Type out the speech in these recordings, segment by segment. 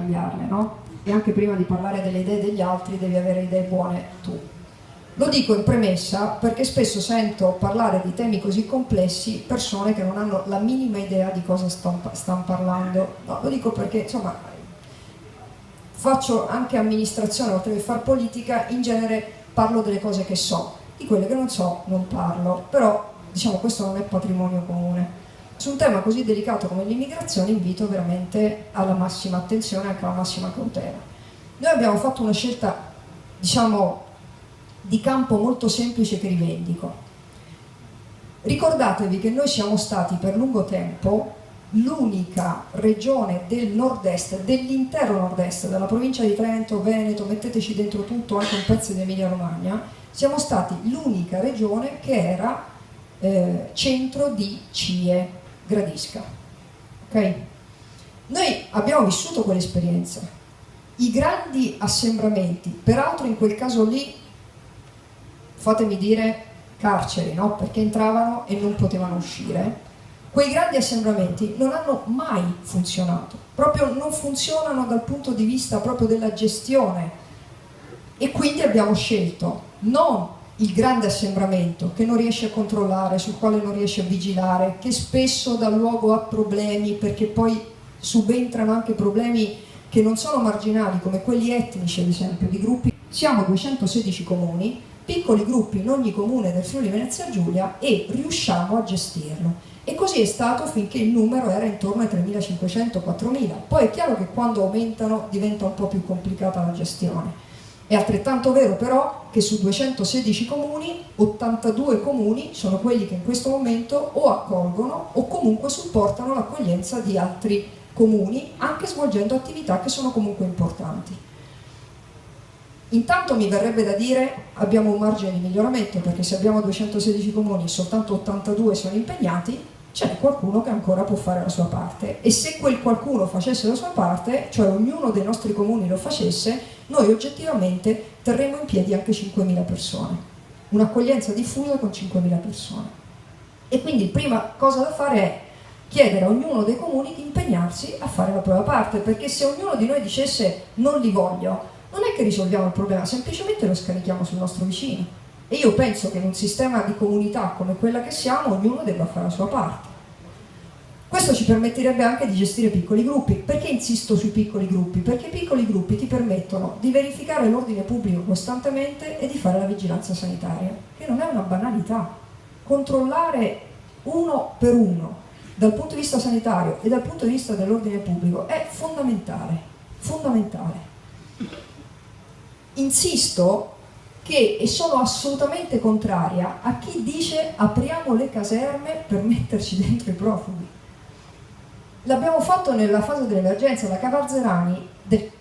cambiarle, no? E anche prima di parlare delle idee degli altri devi avere idee buone tu. Lo dico in premessa perché spesso sento parlare di temi così complessi persone che non hanno la minima idea di cosa stanno parlando. No, lo dico perché, insomma, faccio anche amministrazione, oltre che far politica, in genere parlo delle cose che so, di quelle che non so non parlo, però diciamo questo non è patrimonio comune. Su un tema così delicato come l'immigrazione invito veramente alla massima attenzione e anche alla massima cautela. Noi abbiamo fatto una scelta, diciamo, di campo molto semplice che rivendico. Ricordatevi che noi siamo stati per lungo tempo l'unica regione del nord-est, dell'intero nord-est, dalla provincia di Trento, Veneto, metteteci dentro tutto, anche un pezzo di Emilia-Romagna, siamo stati l'unica regione che era centro di CIE Gradisca. Ok? Noi abbiamo vissuto quell'esperienza. I grandi assembramenti, peraltro in quel caso lì, fatemi dire, carceri, no? Perché entravano e non potevano uscire. Quei grandi assembramenti non hanno mai funzionato, proprio non funzionano dal punto di vista proprio della gestione, e quindi abbiamo scelto non il grande assembramento che non riesce a controllare, sul quale non riesce a vigilare, che spesso dà luogo a problemi, perché poi subentrano anche problemi che non sono marginali, come quelli etnici ad esempio, di gruppi. Siamo 216 comuni, piccoli gruppi in ogni comune del Friuli Venezia Giulia, e riusciamo a gestirlo. E così è stato finché il numero era intorno ai 3.500-4.000. Poi è chiaro che quando aumentano diventa un po' più complicata la gestione. È altrettanto vero però che su 216 comuni, 82 comuni sono quelli che in questo momento o accolgono o comunque supportano l'accoglienza di altri comuni, anche svolgendo attività che sono comunque importanti. Intanto mi verrebbe da dire abbiamo un margine di miglioramento, perché se abbiamo 216 comuni e soltanto 82 sono impegnati, c'è qualcuno che ancora può fare la sua parte, e se quel qualcuno facesse la sua parte, cioè ognuno dei nostri comuni lo facesse, noi oggettivamente terremo in piedi anche 5.000 persone, un'accoglienza diffusa con 5.000 persone. E quindi la prima cosa da fare è chiedere a ognuno dei comuni di impegnarsi a fare la propria parte, perché se ognuno di noi dicesse non li voglio, non è che risolviamo il problema, semplicemente lo scarichiamo sul nostro vicino. E io penso che in un sistema di comunità come quella che siamo, ognuno debba fare la sua parte. Questo ci permetterebbe anche di gestire piccoli gruppi. Perché insisto sui piccoli gruppi? Perché i piccoli gruppi ti permettono di verificare l'ordine pubblico costantemente e di fare la vigilanza sanitaria, che non è una banalità. Controllare uno per uno dal punto di vista sanitario e dal punto di vista dell'ordine pubblico è fondamentale, fondamentale. Insisto e sono assolutamente contraria a chi dice apriamo le caserme per metterci dentro i profughi. L'abbiamo fatto nella fase dell'emergenza, la Cavarzerani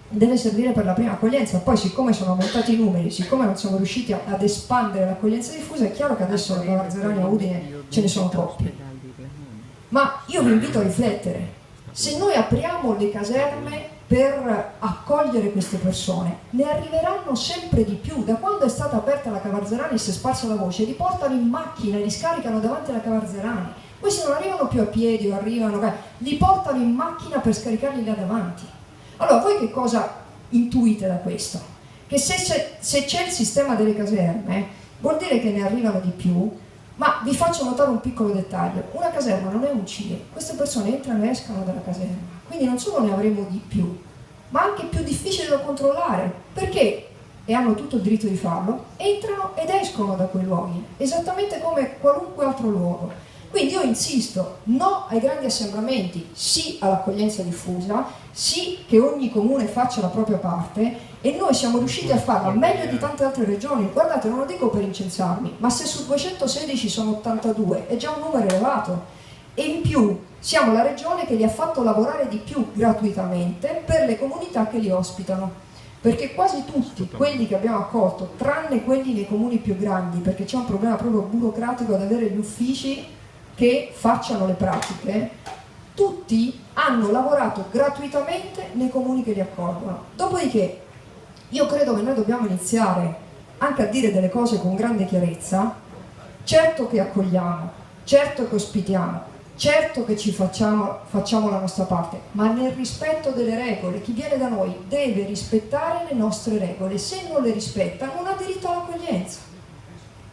deve servire per la prima accoglienza, poi siccome sono aumentati i numeri, siccome non siamo riusciti ad espandere l'accoglienza diffusa, è chiaro che adesso la Cavarzerani a Udine ce ne sono troppi. Ma io vi invito a riflettere, se noi apriamo le caserme per accogliere queste persone, ne arriveranno sempre di più. Da quando è stata aperta la Cavarzerani si è sparsa la voce, li portano in macchina, li scaricano davanti alla Cavarzerani. Questi non arrivano più a piedi o arrivano, li portano in macchina per scaricarli là davanti. Allora voi che cosa intuite da questo? Che se c'è il sistema delle caserme vuol dire che ne arrivano di più. Ma vi faccio notare un piccolo dettaglio: una caserma non è un CIE, queste persone entrano e escono dalla caserma, quindi non solo ne avremo di più, ma anche più difficile da controllare, perché, e hanno tutto il diritto di farlo, entrano ed escono da quei luoghi, esattamente come qualunque altro luogo. Quindi io insisto, no ai grandi assembramenti, sì all'accoglienza diffusa, sì che ogni comune faccia la propria parte, e noi siamo riusciti a farlo meglio di tante altre regioni. Guardate, non lo dico per incensarmi, ma se su 216 sono 82 è già un numero elevato, e in più siamo la regione che li ha fatto lavorare di più gratuitamente per le comunità che li ospitano, perché quasi tutti quelli che abbiamo accolto, tranne quelli nei comuni più grandi, perché c'è un problema proprio burocratico ad avere gli uffici che facciano le pratiche, tutti hanno lavorato gratuitamente nei comuni che li accolgono. Dopodiché io credo che noi dobbiamo iniziare anche a dire delle cose con grande chiarezza. Certo che accogliamo, certo che ospitiamo, Certo che ci facciamo la nostra parte, ma nel rispetto delle regole. Chi viene da noi deve rispettare le nostre regole, se non le rispetta non ha diritto all'accoglienza.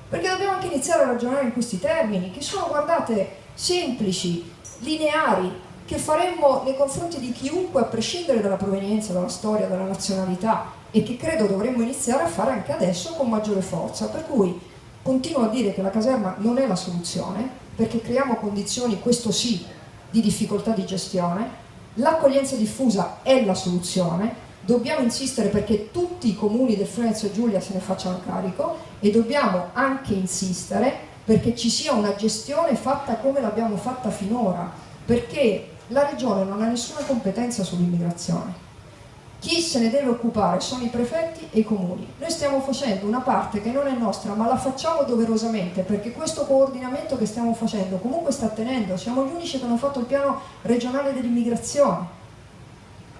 Perché dobbiamo anche iniziare a ragionare in questi termini, che sono, guardate, semplici, lineari, che faremmo nei confronti di chiunque a prescindere dalla provenienza, dalla storia, dalla nazionalità, e che credo dovremmo iniziare a fare anche adesso con maggiore forza. Per cui continuo a dire che la caserma non è la soluzione, perché creiamo condizioni, questo sì, di difficoltà di gestione. L'accoglienza diffusa è la soluzione, dobbiamo insistere perché tutti i comuni del Friuli Giulia se ne facciano carico, e dobbiamo anche insistere perché ci sia una gestione fatta come l'abbiamo fatta finora, perché la Regione non ha nessuna competenza sull'immigrazione. Chi se ne deve occupare sono i prefetti e i comuni. Noi stiamo facendo una parte che non è nostra, ma la facciamo doverosamente, perché questo coordinamento che stiamo facendo comunque sta tenendo. Siamo gli unici che hanno fatto il piano regionale dell'immigrazione,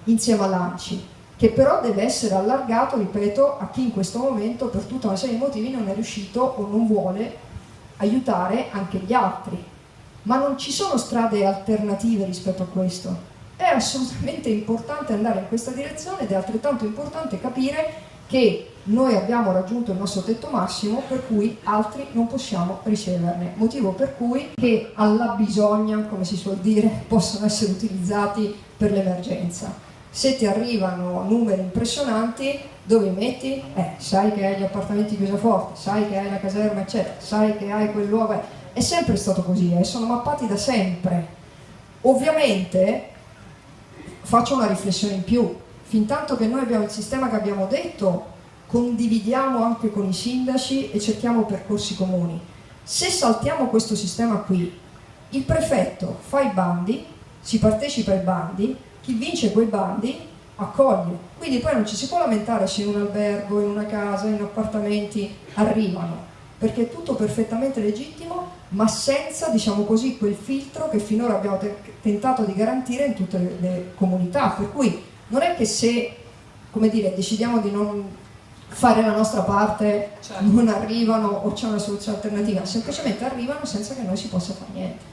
insieme all'ANCI, che però deve essere allargato, ripeto, a chi in questo momento per tutta una serie di motivi non è riuscito o non vuole aiutare anche gli altri. Ma non ci sono strade alternative rispetto a questo. È assolutamente importante andare in questa direzione ed è altrettanto importante capire che noi abbiamo raggiunto il nostro tetto massimo, per cui altri non possiamo riceverne, motivo per cui che alla bisogna, come si suol dire, possono essere utilizzati per l'emergenza. Se ti arrivano numeri impressionanti, dove li metti? Sai che hai gli appartamenti chiusi a forte, sai che hai la caserma eccetera, sai che hai quel luogo, è sempre stato così, sono mappati da sempre. Ovviamente faccio una riflessione in più: fintanto che noi abbiamo il sistema che abbiamo detto, condividiamo anche con i sindaci e cerchiamo percorsi comuni. Se saltiamo questo sistema qui, il prefetto fa i bandi, si partecipa ai bandi, chi vince quei bandi accoglie, quindi poi non ci si può lamentare se in un albergo, in una casa, in appartamenti arrivano, perché è tutto perfettamente legittimo, ma senza, diciamo così, quel filtro che finora abbiamo tentato di garantire in tutte le comunità. Per cui non è che se, come dire, decidiamo di non fare la nostra parte, certo, non arrivano o c'è una soluzione alternativa, semplicemente arrivano senza che noi si possa fare niente.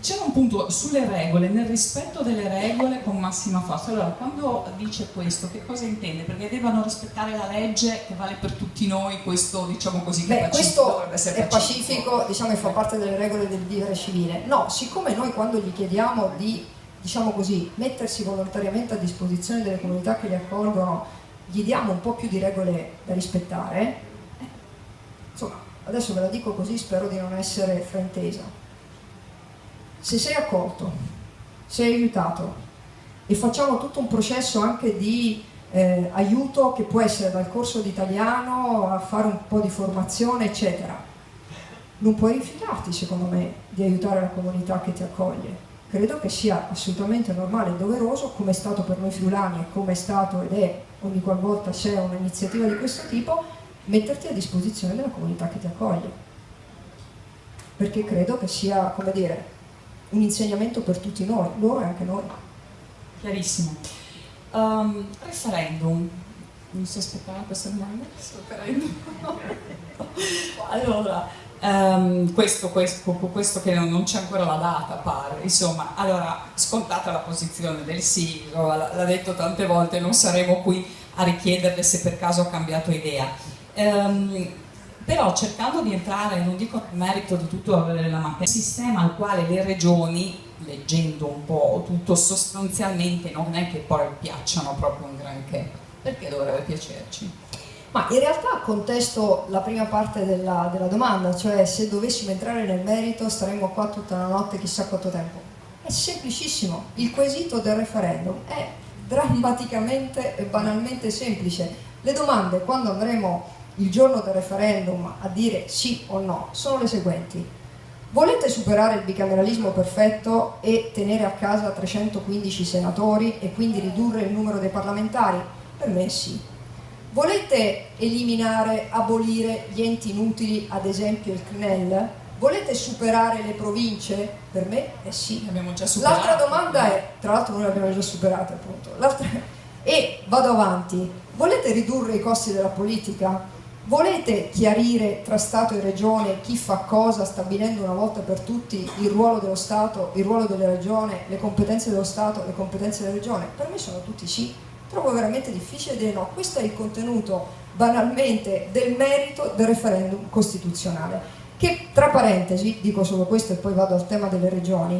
C'era un punto sulle regole, nel rispetto delle regole con massima forza. Allora, quando dice questo, che cosa intende? Perché devono rispettare la legge che vale per tutti noi, questo diciamo così che questo è pacifico, diciamo che fa parte delle regole del vivere civile. No, siccome noi quando gli chiediamo di, diciamo così, mettersi volontariamente a disposizione delle comunità che li accolgono, gli diamo un po' più di regole da rispettare, insomma, adesso ve la dico così, spero di non essere fraintesa. Se sei accolto, sei aiutato e facciamo tutto un processo anche di aiuto che può essere dal corso di italiano a fare un po' di formazione eccetera, non puoi rifiutarti secondo me di aiutare la comunità che ti accoglie. Credo che sia assolutamente normale e doveroso, come è stato per noi friulani e come è stato ed è ogni qualvolta c'è un'iniziativa di questo tipo, metterti a disposizione della comunità che ti accoglie, perché credo che sia, come dire, un insegnamento per tutti noi, loro e anche noi. Chiarissimo. Referendum. Non si aspettava questa domanda? Allora, questo che non c'è ancora la data, pare. Insomma, allora, scontata la posizione del sì, l'ha detto tante volte, non saremo qui a richiederle se per caso ha cambiato idea. Però cercando di entrare, non dico nel merito di tutto la materia, un sistema al quale le regioni, leggendo un po' tutto, sostanzialmente non è che poi piacciono proprio un granché. Perché dovrebbe piacerci? Ma in realtà contesto la prima parte della domanda, cioè se dovessimo entrare nel merito staremmo qua tutta la notte, chissà quanto tempo. È semplicissimo, il quesito del referendum è drammaticamente e banalmente semplice. Le domande quando andremo il giorno del referendum a dire sì o no sono le seguenti: volete superare il bicameralismo perfetto e tenere a casa 315 senatori e quindi ridurre il numero dei parlamentari? Per me sì. Volete eliminare, abolire gli enti inutili, ad esempio il CNEL? Volete superare le province? Per me è sì. Abbiamo già superato. L'altra domanda è, tra l'altro noi l'abbiamo già superata appunto, e vado avanti, volete ridurre i costi della politica? Volete chiarire tra Stato e Regione chi fa cosa, stabilendo una volta per tutti il ruolo dello Stato, il ruolo della Regione, le competenze dello Stato, le competenze della Regione? Per me sono tutti sì. Trovo veramente difficile dire no. Questo è il contenuto, banalmente, del merito del referendum costituzionale, che, tra parentesi, dico solo questo e poi vado al tema delle regioni,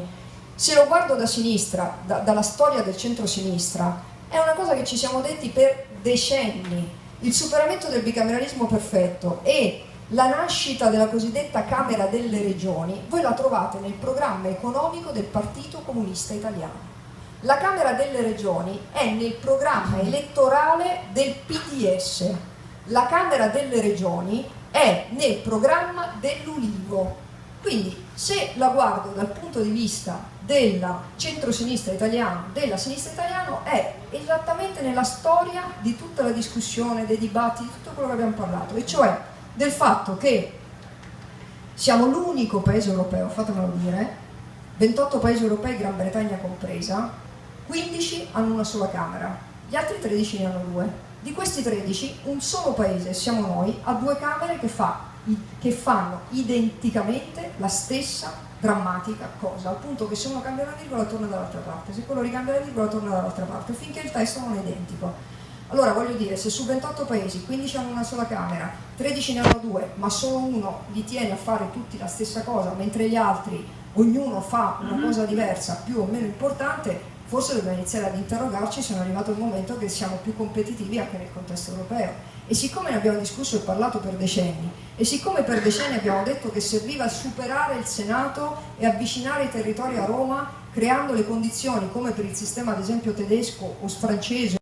se lo guardo da sinistra, dalla storia del centro-sinistra, è una cosa che ci siamo detti per decenni. Il superamento del bicameralismo perfetto e la nascita della cosiddetta Camera delle Regioni, voi la trovate nel programma economico del Partito Comunista Italiano. La Camera delle Regioni è nel programma elettorale del PDS. La Camera delle Regioni è nel programma dell'Ulivo. Quindi, se la guardo dal punto di vista della centrosinistra italiana, della sinistra italiana, è esattamente nella storia di tutta la discussione, dei dibattiti, di tutto quello che abbiamo parlato, e cioè del fatto che siamo l'unico paese europeo, fatemelo dire, 28 paesi europei, Gran Bretagna compresa, 15 hanno una sola Camera, gli altri 13 ne hanno due. Di questi 13, un solo paese, siamo noi, ha due Camere che fanno identicamente la stessa drammatica cosa, al punto che se uno cambia una virgola torna dall'altra parte, se quello ricambia la virgola torna dall'altra parte, finché il testo non è identico. Allora voglio dire, se su 28 paesi 15 hanno una sola Camera, 13 ne hanno due, ma solo uno li tiene a fare tutti la stessa cosa, mentre gli altri ognuno fa una cosa diversa, più o meno importante, forse dobbiamo iniziare ad interrogarci se è arrivato il momento che siamo più competitivi anche nel contesto europeo. E siccome ne abbiamo discusso e parlato per decenni, e siccome per decenni abbiamo detto che serviva superare il Senato e avvicinare i territori a Roma, creando le condizioni, come per il sistema ad esempio tedesco o francese,